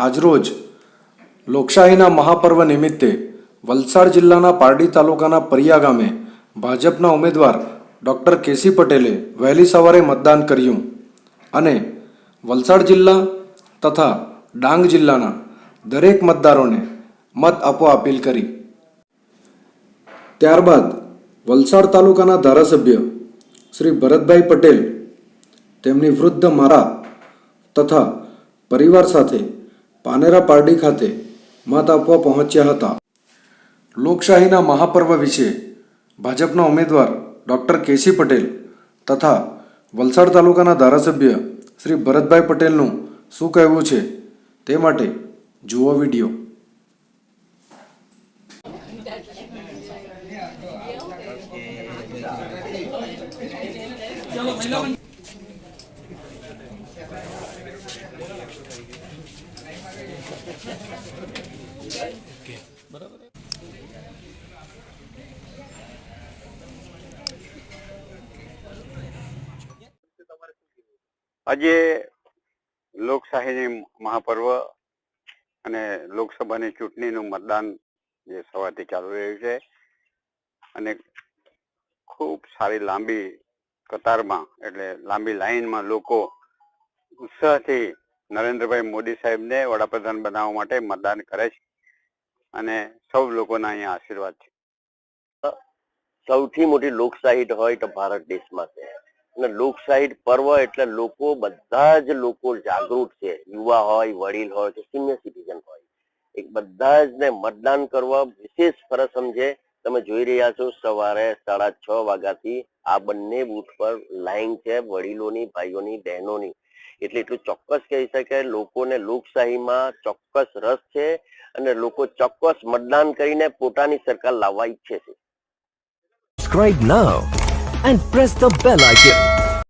આજરોજ લોકશાહીના મહાપર્વ નિમિત્તે વલસાડ જિલ્લાના પારડી તાલુકાના પરિયા ગામે ભાજપના ઉમેદવાર ડૉક્ટર કેસી પટેલે વહેલી સવારે મતદાન કર્યું અને વલસાડ જિલ્લા તથા ડાંગ જિલ્લાના દરેક મતદારોને મત આપવા અપીલ કરી. ત્યારબાદ વલસાડ તાલુકાના ધારાસભ્ય શ્રી ભરતભાઈ પટેલ તેમની વૃદ્ધ માતા તથા પરિવાર સાથે પાનેરા પારડી ખાતે મત આપવા પહોંચ્યા હતા. લોકશાહીના મહાપર્વ વિશે ભાજપના ઉમેદવાર ડૉક્ટર કેસી પટેલ તથા વલસાડ તાલુકાના ધારાસભ્ય શ્રી ભરતભાઈ પટેલનું શું કહેવું છે તે માટે જુઓ વિડીયો. આજે લોકશાહીની મહાપર્વ અને લોકસભાની ચૂંટણીનું મતદાન જે સવારથી ચાલુ રહ્યું છે અને ખૂબ સારી લાંબી કતારમાં એટલે લાંબી લાઈનમાં લોકો ઉત્સાહથી નરેન્દ્રભાઈ મોદી સાહેબને વડાપ્રધાન બનાવવા માટે મતદાન કરે છે અને સૌ લોકોના અહીંયા આશીર્વાદ છે. સૌથી મોટી લોકશાહી હોય તો ભારત દેશમાં છે અને લોકશાહી પર્વ એટલે લોકો બધા જ લોકો જાગૃત છે, યુવા હોય, વડીલ હોય કે સિનિયર સિટીઝન હોય, એક બધા જ ને મતદાન કરવા વિશેષ ફરજ સમજે. તમે જોઈ રહ્યા છો સવારે 6:30 વાગ્યાથી આ બંને બૂથ પર લાઈન છે, વડીલોની, ભાઈઓની, બહેનોની. એટલે એટલું ચોક્કસ કહી શકાય લોકોને લોકશાહીમાં ચોક્કસ રસ છે અને લોકો ચોક્કસ મતદાન કરીને પોતાની સરકાર લાવવા ઈચ્છે છે. Subscribe now and press the bell icon.